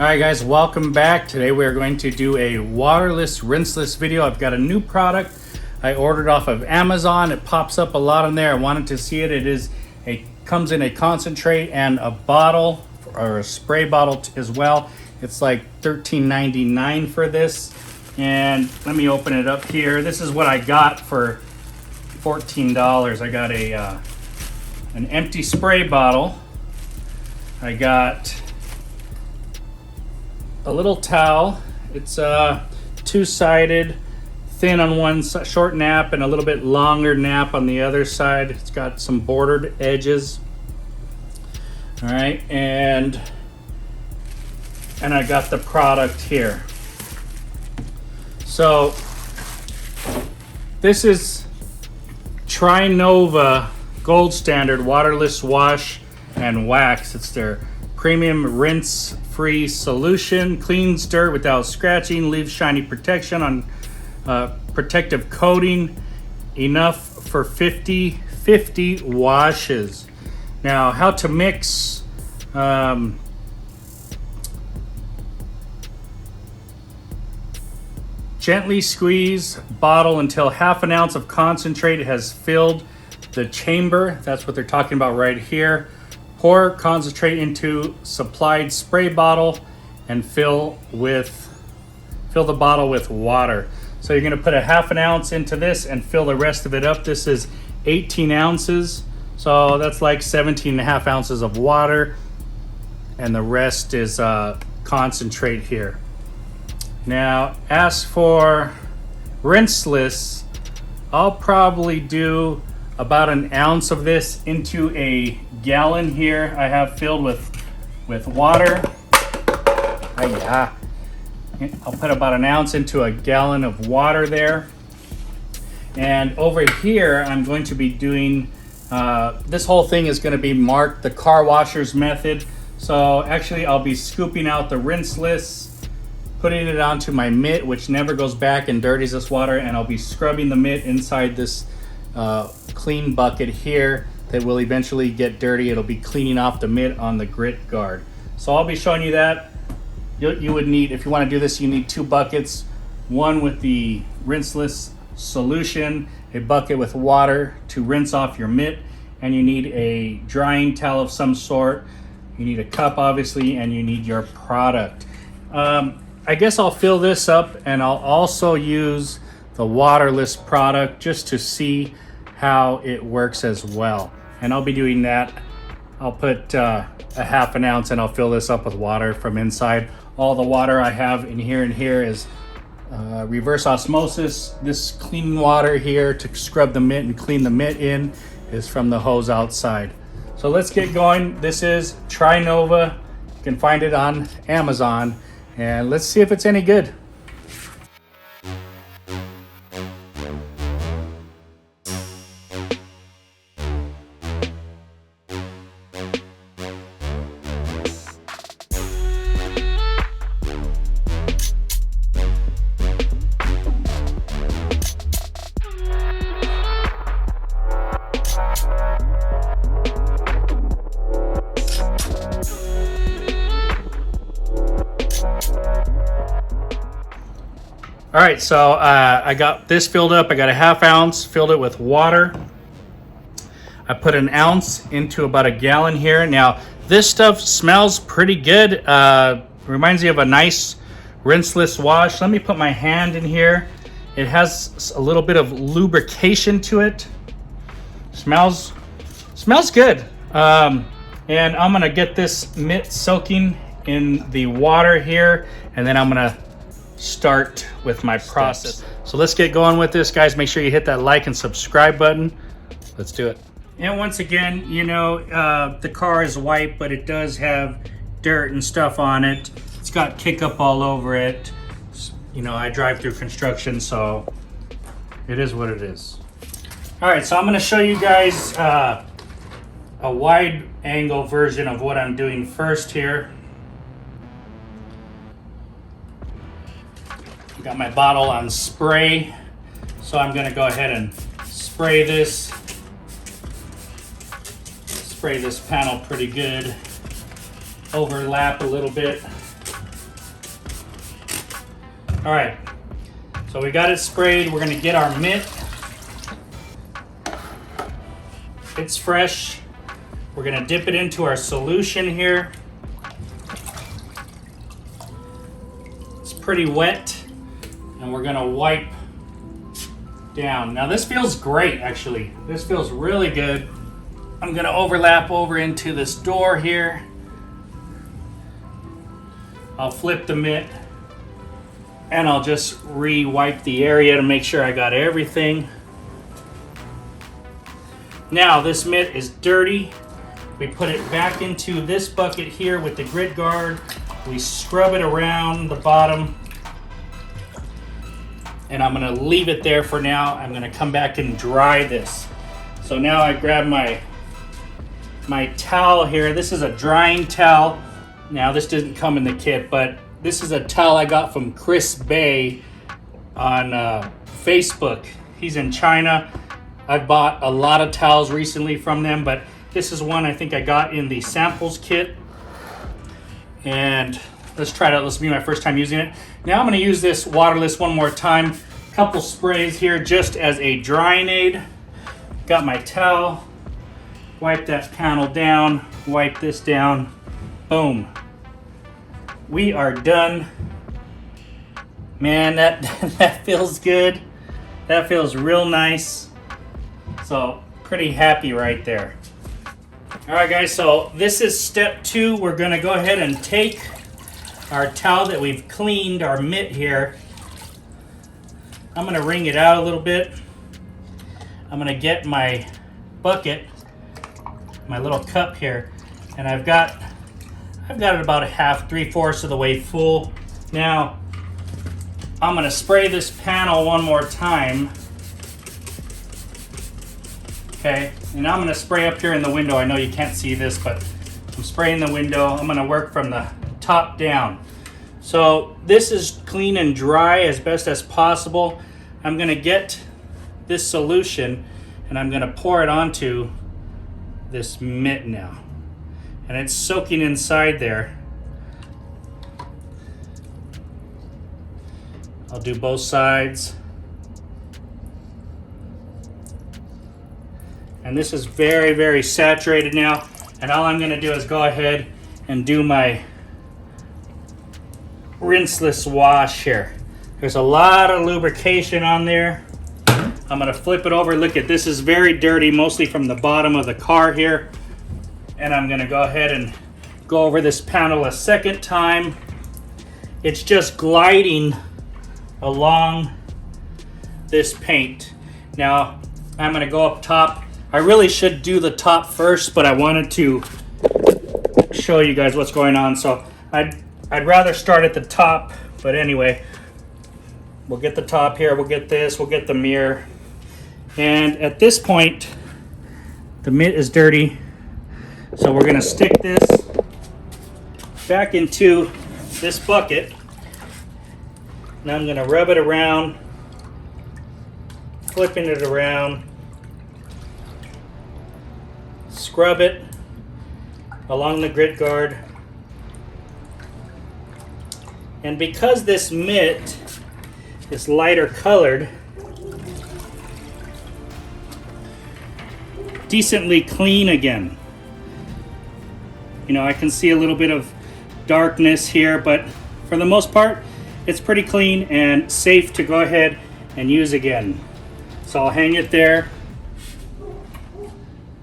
Alright guys, welcome back. Today we are going to do a waterless, rinseless video. I've got a new product I ordered off of Amazon. It pops up a lot on there. I wanted to see it. Comes in a concentrate and a bottle, or a spray bottle as well. It's like $13.99 for this. And let me open it up here. This is what I got for $14. I got an empty spray bottle. I got a little towel. It's two-sided, thin on one side, short nap, and a little bit longer nap on the other side. It's got some bordered edges. All right, and I got the product here. So this is TRINOVA Gold Standard Waterless Wash and Wax. It's their premium rinse-free solution. Cleans dirt without scratching, leaves shiny protection on protective coating. Enough for 50 washes. Now, how to mix. Gently squeeze bottle until half an ounce of concentrate has filled the chamber. That's what they're talking about right here. Pour concentrate into supplied spray bottle and fill the bottle with water. So you're going to put a half an ounce into this and fill the rest of it up. This is 18 ounces. So that's like 17 and a half ounces of water. And the rest is concentrate here. Now, as for Rinseless, I'll probably do about an ounce of this into a gallon here. I have filled with water. I'll put about an ounce into a gallon of water there. And over here, I'm going to be doing, this whole thing is going to be marked the car washer's method. So actually, I'll be scooping out the Rinseless, putting it onto my mitt, which never goes back and dirties this water, and I'll be scrubbing the mitt inside this clean bucket here that will eventually get dirty. It'll be cleaning off the mitt on the grit guard. So I'll be showing you that. You would need, if you want to do this, you need 2 buckets, one with the Rinseless solution, a bucket with water to rinse off your mitt, and you need a drying towel of some sort. You need a cup, obviously, and you need your product. I guess I'll fill this up, and I'll also use the waterless product just to see how it works as well. And I'll be doing that. I'll put a half an ounce and I'll fill this up with water from inside. All the water I have in here is reverse osmosis. This clean water here to scrub the mitt and clean the mitt in is from the hose outside. So let's get going. This is TRINOVA. You can find it on Amazon. And let's see if it's any good. All right, so I got this filled up. I got a half ounce, filled it with water. I put an ounce into about a gallon here. Now, this stuff smells pretty good. Reminds me of a nice rinseless wash. Let me put my hand in here. It has a little bit of lubrication to it. Smells good. And I'm gonna get this mitt soaking in the water here, and then I'm gonna start with my process. So let's get going with this, guys. Make sure you hit that like and subscribe button. Let's do it. And once again, you know, the car is white, but it does have dirt and stuff on it. It's got kick up all over it. You know, I drive through construction, so it is what it is. All right, so I'm going to show you guys a wide angle version of what I'm doing first here. Got my bottle on spray, so I'm going to go ahead and spray this panel pretty good. Overlap a little bit. All right, so we got it sprayed. We're gonna get our mitt. It's fresh. We're gonna dip it into our solution here. It's pretty wet, and we're gonna wipe down. Now this feels great, actually. This feels really good. I'm gonna overlap over into this door here. I'll flip the mitt, and I'll just re-wipe the area to make sure I got everything. Now this mitt is dirty. We put it back into this bucket here with the grit guard. We scrub it around the bottom. And I'm gonna leave it there for now. I'm gonna come back and dry this. So now I grab my towel here. This is a drying towel. Now this didn't come in the kit, but this is a towel I got from Chris Bay on Facebook. He's in China. I've bought a lot of towels recently from them, but this is one I think I got in the samples kit. And let's try it out. This will be my first time using it. Now I'm going to use this waterless one more time. Couple sprays here just as a drying aid. Got my towel. Wipe that panel down. Wipe this down. Boom. We are done. Man, that feels good. That feels real nice. So pretty happy right there. All right guys, so this is step 2. We're gonna go ahead and take our towel that we've cleaned, our mitt here. I'm gonna wring it out a little bit. I'm gonna get my bucket, my little cup here, and I've got it about a half, 3/4 of the way full. Now, I'm gonna spray this panel one more time. Okay, and I'm gonna spray up here in the window. I know you can't see this, but I'm spraying the window. I'm gonna work from the top down. So this is clean and dry as best as possible. I'm gonna get this solution and I'm gonna pour it onto this mitt now. And it's soaking inside there. I'll do both sides. And this is very, very saturated now. And all I'm gonna do is go ahead and do my rinseless wash here. There's a lot of lubrication on there. I'm gonna flip it over. Look at this, is very dirty, mostly from the bottom of the car here. And I'm gonna go ahead and go over this panel a second time. It's just gliding along this paint. Now, I'm gonna go up top. I really should do the top first, but I wanted to show you guys what's going on. So I'd rather start at the top, but anyway, we'll get the top here, we'll get this, we'll get the mirror. And at this point, the mitt is dirty. So we're gonna stick this back into this bucket. Now I'm gonna rub it around, flipping it around, scrub it along the grit guard. And because this mitt is lighter colored, decently clean again. You know, I can see a little bit of darkness here, but for the most part, it's pretty clean and safe to go ahead and use again. So I'll hang it there.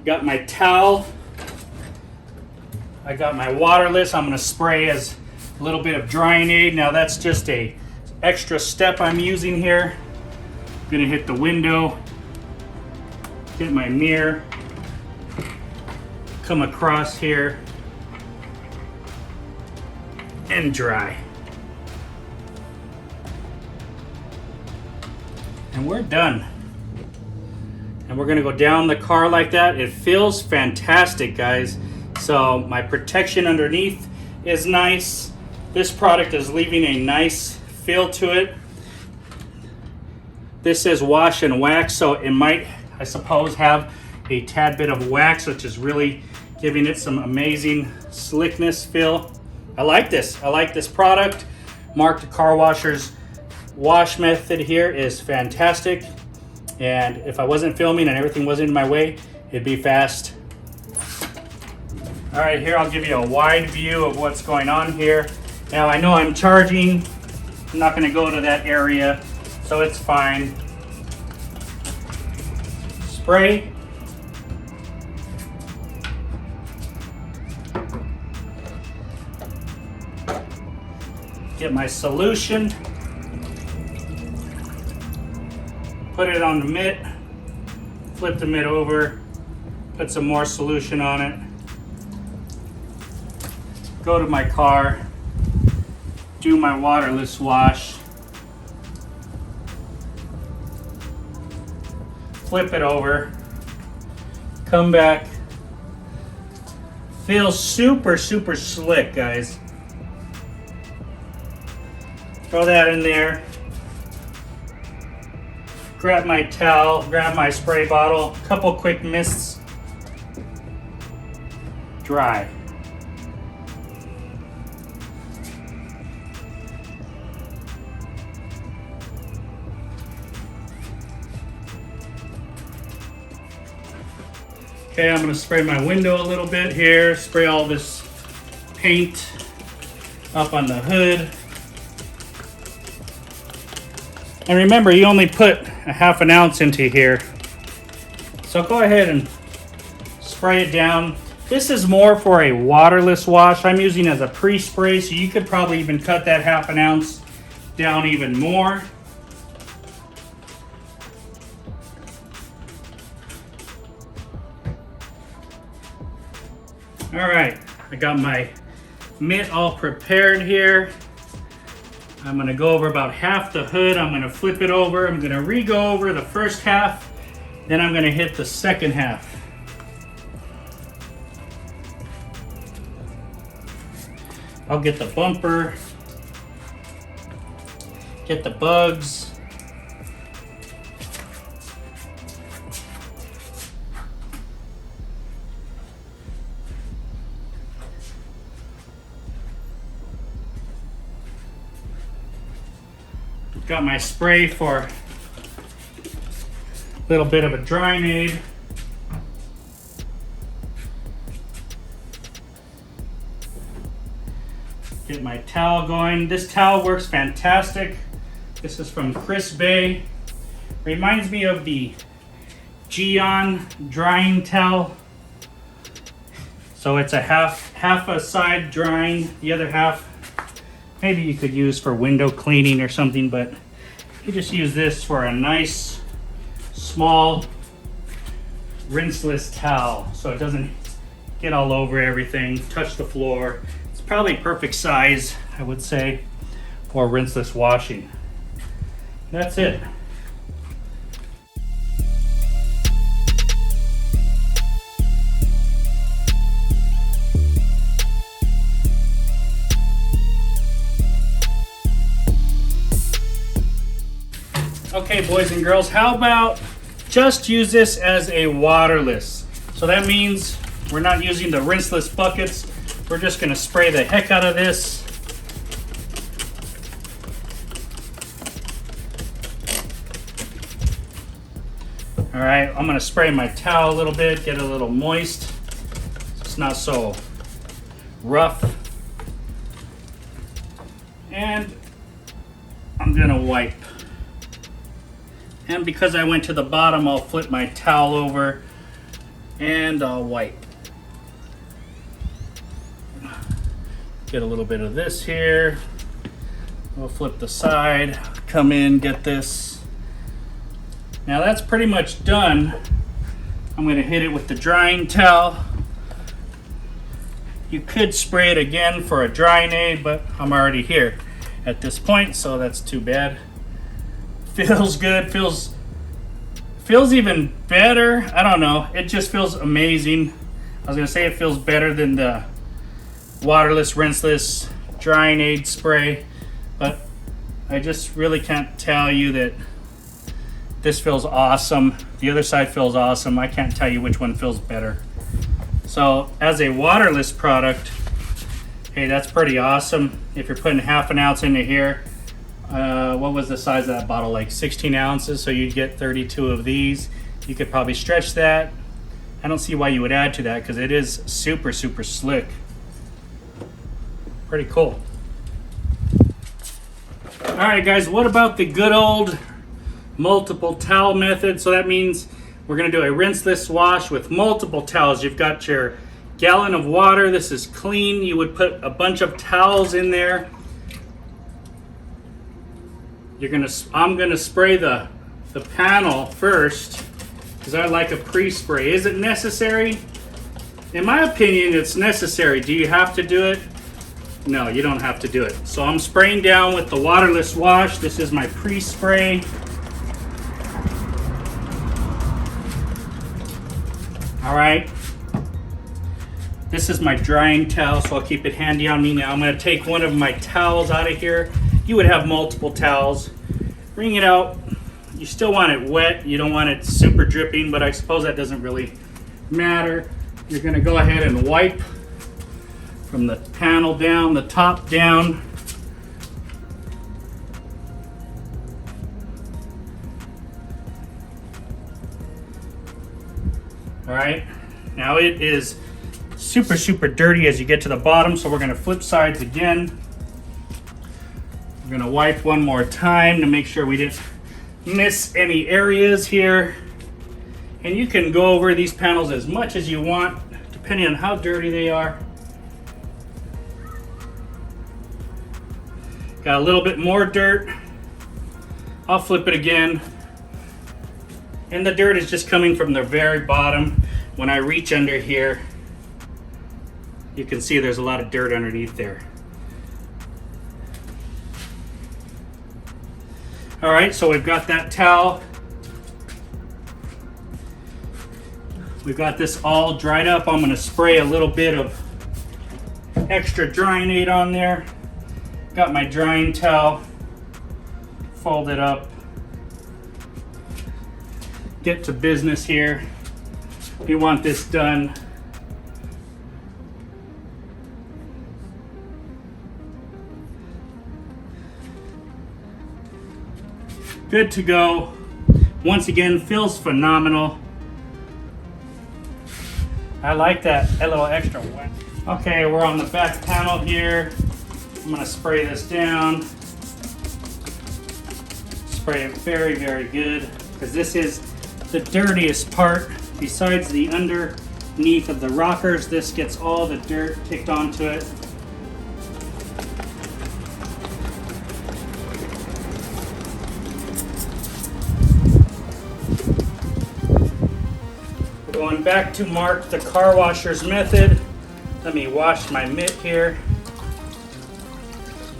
Got my towel. I got my waterless. I'm gonna spray as a little bit of drying aid. Now that's just a extra step I'm using here. I'm gonna hit the window, get my mirror, come across here, and dry. And we're done. And we're gonna go down the car like that. It feels fantastic, guys. So my protection underneath is nice. This product is leaving a nice feel to it. This says wash and wax, so it might, I suppose, have a tad bit of wax, which is really giving it some amazing slickness feel. I like this. I like this product. Mark the Car Washers wash method here is fantastic. And if I wasn't filming and everything wasn't in my way, it'd be fast. All right, here I'll give you a wide view of what's going on here. Now I know I'm charging. I'm not gonna go to that area, so it's fine. Spray. Get my solution. Put it on the mitt. Flip the mitt over. Put some more solution on it. Go to my car. Do my waterless wash. Flip it over. Come back. Feels super, super slick, guys. Throw that in there. Grab my towel, grab my spray bottle, couple quick mists. Dry. Okay, I'm gonna spray my window a little bit here, spray all this paint up on the hood. And remember, you only put a half an ounce into here. So go ahead and spray it down. This is more for a waterless wash. I'm using it as a pre-spray, so you could probably even cut that half an ounce down even more. All right, I got my mitt all prepared here. I'm gonna go over about half the hood. I'm gonna flip it over. I'm gonna re-go over the first half. Then I'm gonna hit the second half. I'll get the bumper, get the bugs. Got my spray for a little bit of a drying aid. Get my towel going. This towel works fantastic. This is from Chris Bay. Reminds me of the Geon drying towel. So it's a half a side drying, the other half maybe you could use for window cleaning or something, but you just use this for a nice, small, rinseless towel so it doesn't get all over everything, touch the floor. It's probably perfect size, I would say, for rinseless washing. That's it. Okay, boys and girls, how about just use this as a waterless? So that means we're not using the rinseless buckets. We're just gonna spray the heck out of this. All right, I'm gonna spray my towel a little bit, get it a little moist. So it's not so rough. And I'm gonna wipe. And because I went to the bottom, I'll flip my towel over and I'll wipe. Get a little bit of this here. We'll flip the side, come in, get this. Now that's pretty much done. I'm gonna hit it with the drying towel. You could spray it again for a drying aid, but I'm already here at this point, so that's too bad. Feels good, feels even better. I don't know, it just feels amazing. I was gonna say it feels better than the waterless, rinseless drying aid spray, but I just really can't tell you that this feels awesome. The other side feels awesome. I can't tell you which one feels better. So as a waterless product, hey, that's pretty awesome. If you're putting half an ounce into here, What was the size of that bottle? Like 16 ounces, so you'd get 32 of these. You could probably stretch that. I don't see why you would add to that because it is super, super slick. Pretty cool. All right, guys, what about the good old multiple towel method? So that means we're gonna do a rinseless wash with multiple towels. You've got your gallon of water. This is clean. You would put a bunch of towels in there. I'm gonna spray the panel first because I like a pre-spray. Is it necessary? In my opinion, it's necessary. Do you have to do it? No, you don't have to do it. So I'm spraying down with the waterless wash. This is my pre-spray. All right. This is my drying towel, so I'll keep it handy on me now. I'm gonna take one of my towels out of here. You would have multiple towels. Wring it out. You still want it wet. You don't want it super dripping, but I suppose that doesn't really matter. You're gonna go ahead and wipe from the panel down, the top down. All right, now it is super, super dirty as you get to the bottom, so we're gonna flip sides again. We're gonna wipe one more time to make sure we didn't miss any areas here. And you can go over these panels as much as you want, depending on how dirty they are. Got a little bit more dirt. I'll flip it again. And the dirt is just coming from the very bottom. When I reach under here, you can see there's a lot of dirt underneath there. All right, so we've got that towel. We've got this all dried up. I'm gonna spray a little bit of extra drying aid on there. Got my drying towel, fold it up. Get to business here. We want this done. Good to go. Once again, feels phenomenal. I like that a little extra wet. Okay, we're on the back panel here. I'm gonna spray this down. Spray it very, very good, because this is the dirtiest part. Besides the underneath of the rockers, this gets all the dirt kicked onto it. We're going back to Mark the car washer's method. Let me wash my mitt here.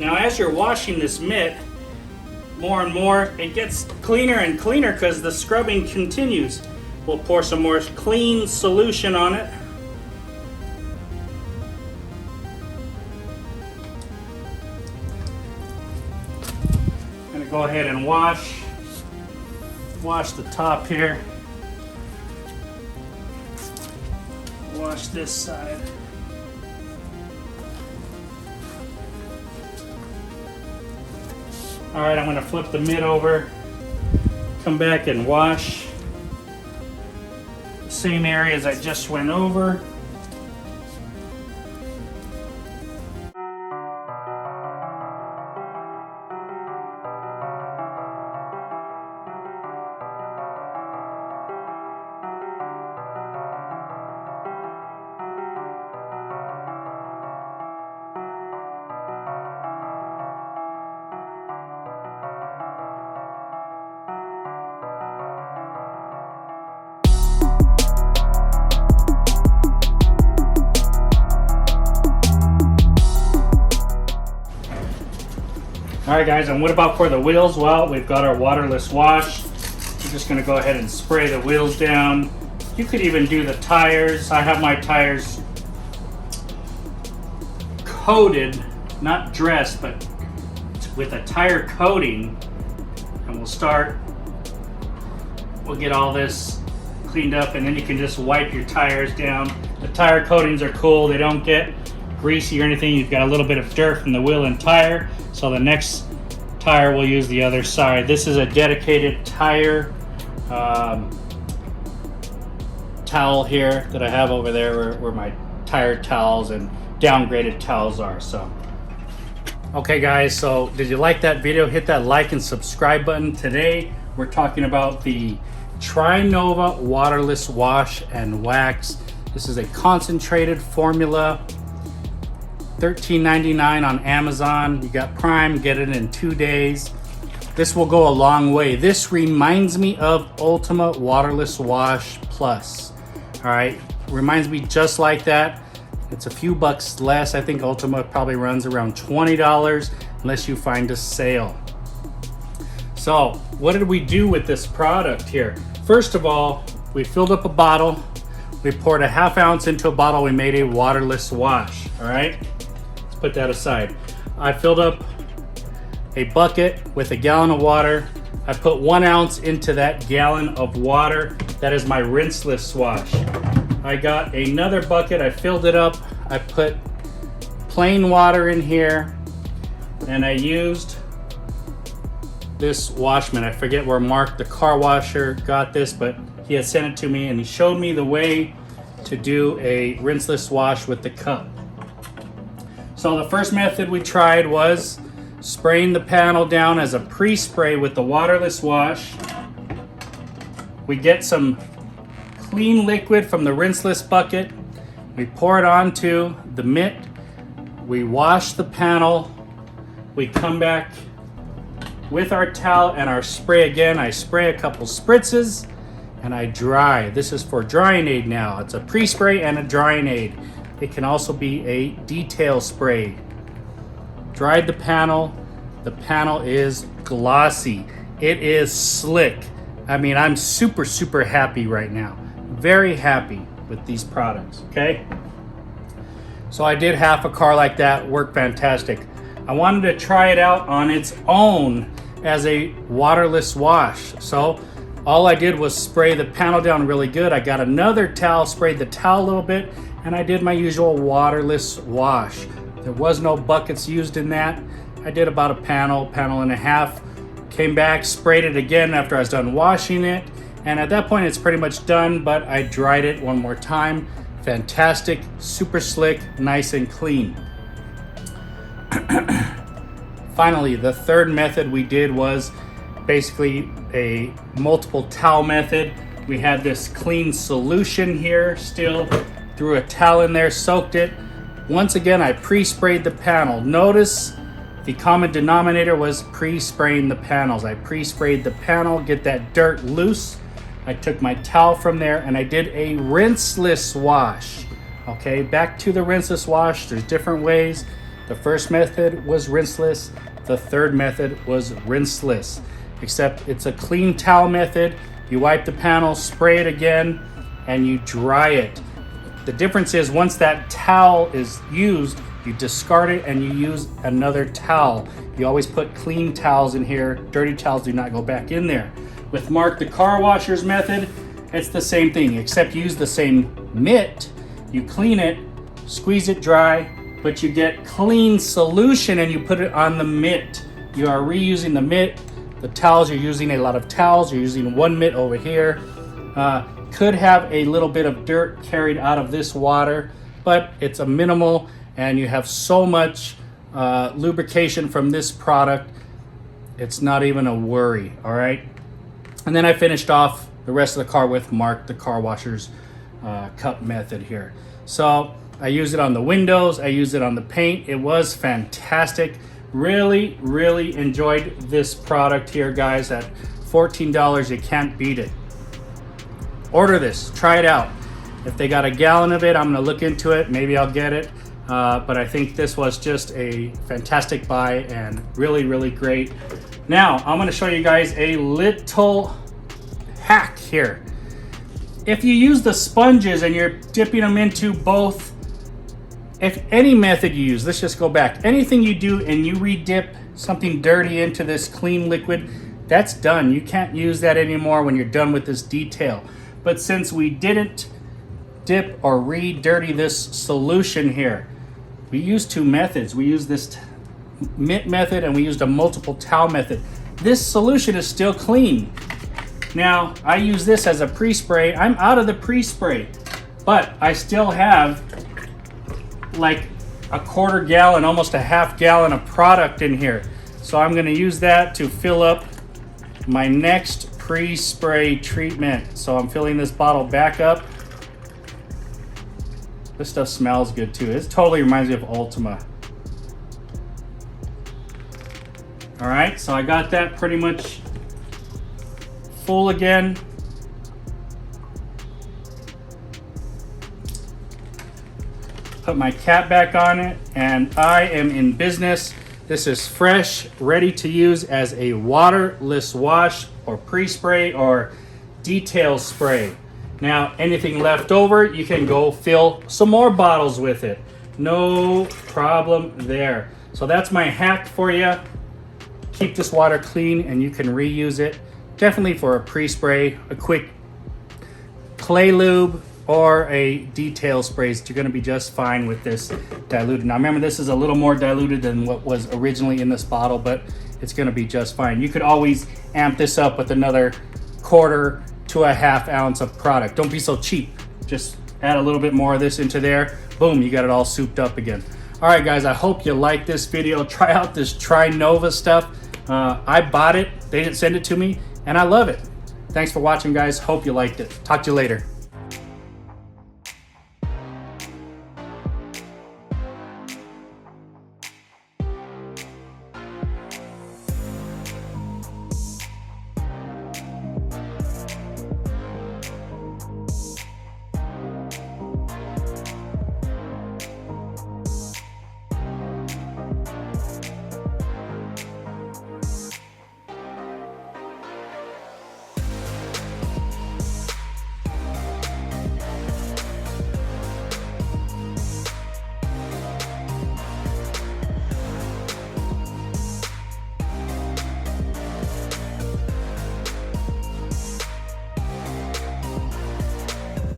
Now, as you're washing this mitt, more and more, it gets cleaner and cleaner because the scrubbing continues. We'll pour some more clean solution on it. I'm gonna go ahead and wash the top here. Wash this side. All right, I'm gonna flip the mitt over, come back and wash the same areas I just went over. All right, guys, and what about for the wheels? Well, we've got our waterless wash. We're just gonna go ahead and spray the wheels down. You could even do the tires. I have my tires coated, not dressed, but with a tire coating. And we'll get all this cleaned up, and then you can just wipe your tires down. The tire coatings are cool. They don't get greasy or anything. You've got a little bit of dirt from the wheel and tire, so the next tire, we'll use the other side. This is a dedicated tire towel here that I have over there where my tire towels and downgraded towels are. So okay guys, so did you like that video? Hit that like and subscribe button. Today we're talking about the TRINOVA Waterless Wash and Wax. This is a concentrated formula, $13.99 on Amazon. You got Prime, get it in 2 days. This will go a long way. This reminds me of Ultimate Waterless Wash Plus. All right, reminds me just like that. It's a few bucks less. I think Ultimate probably runs around $20 unless you find a sale. So what did we do with this product here? First of all, we filled up a bottle. We poured a ½ ounce into a bottle. We made a waterless wash, all right? Let's put that aside. I filled up a bucket with a gallon of water. I put 1 ounce into that gallon of water. That is my rinseless wash. I got another bucket, I filled it up. I put plain water in here and I used this Washman. I forget where Mark, the car washer, got this, but he had sent it to me and he showed me the way to do a rinseless wash with the cup. So the first method we tried was spraying the panel down as a pre-spray with the waterless wash. We get some clean liquid from the rinseless bucket. We pour it onto the mitt. We wash the panel. We come back with our towel and our spray again. I spray a couple spritzes and I dry. This is for drying aid now. It's a pre-spray and a drying aid. It can also be a detail spray. Dried the panel. The panel is glossy. It is slick. I mean, I'm super happy right now. Very happy with these products, okay? So I did half a car like that, worked fantastic. I wanted to try it out on its own as a waterless wash. So all I did was spray the panel down really good. I got another towel, sprayed the towel a little bit, and I did my usual waterless wash. There was no buckets used in that. I did about a panel and a half. Came back, sprayed it again after I was done washing it. And at that point, it's pretty much done, but I dried it one more time. Fantastic, super slick, nice and clean. Finally, the third method we did was basically a multiple towel method. We had this clean solution here still, threw a towel in there, soaked it. Once again, I pre-sprayed the panel. Notice the common denominator was pre-spraying the panels. I pre-sprayed the panel, get that dirt loose. I took my towel from there and I did a rinseless wash. Okay, back to the rinseless wash. There's different ways. The first method was rinseless. The third method was rinseless, except it's a clean towel method. You wipe the panel, spray it again, and you dry it. The difference is once that towel is used, you discard it and you use another towel. You always put clean towels in here. Dirty towels do not go back in there. With Mark the car washer's method, it's the same thing, except you use the same mitt. You clean it, squeeze it dry, but you get clean solution and you put it on the mitt. You are reusing the mitt. The towels, you're using a lot of towels. You're using one mitt over here. Could have a little bit of dirt carried out of this water, but it's a minimal and you have so much lubrication from this product, it's not even a worry, all right? And then I finished off the rest of the car with Mark the car washer's cup method here. So I used it on the windows, I used it on the paint. It was fantastic. Really enjoyed this product here, guys. At $14, you can't beat it. Order this, try it out. If they got a gallon of it, I'm gonna look into it. Maybe I'll get it. But I think this was just a fantastic buy and really great. Now, I'm gonna show you guys a little hack here. If you use the sponges and you're dipping them into both, if any method you use, let's just go back. Anything you do and you re-dip something dirty into this clean liquid, that's done. You can't use that anymore when you're done with this detail. But since we didn't dip or re-dirty this solution here, we use two methods. We use this mitt method and we used a multiple towel method. This solution is still clean. Now, I use this as a pre-spray. I'm out of the pre-spray, but I still have like a quarter gallon, almost a half gallon of product in here. So I'm gonna use that to fill up my next pre-spray treatment. So I'm filling this bottle back up. This stuff smells good too. It totally reminds me of Ultima. All right, so I got that pretty much full again. Put my cap back on it, and I am in business. This is fresh, ready to use as a waterless wash or pre-spray or detail spray. Now, anything left over, you can go fill some more bottles with it. No problem there. So that's my hack for you. Keep this water clean and you can reuse it. Definitely for a pre-spray, a quick clay lube, or a detail sprays. You're gonna be just fine with this diluted. Now remember, this is a little more diluted than what was originally in this bottle, but it's gonna be just fine. You could always amp this up with another quarter to a half ounce of product. Don't be so cheap. Just add a little bit more of this into there. Boom, you got it all souped up again. All right, guys, I hope you like this video. Try out this TRINOVA stuff. I bought it, they didn't send it to me, and I love it. Thanks for watching, guys. Hope you liked it. Talk to you later.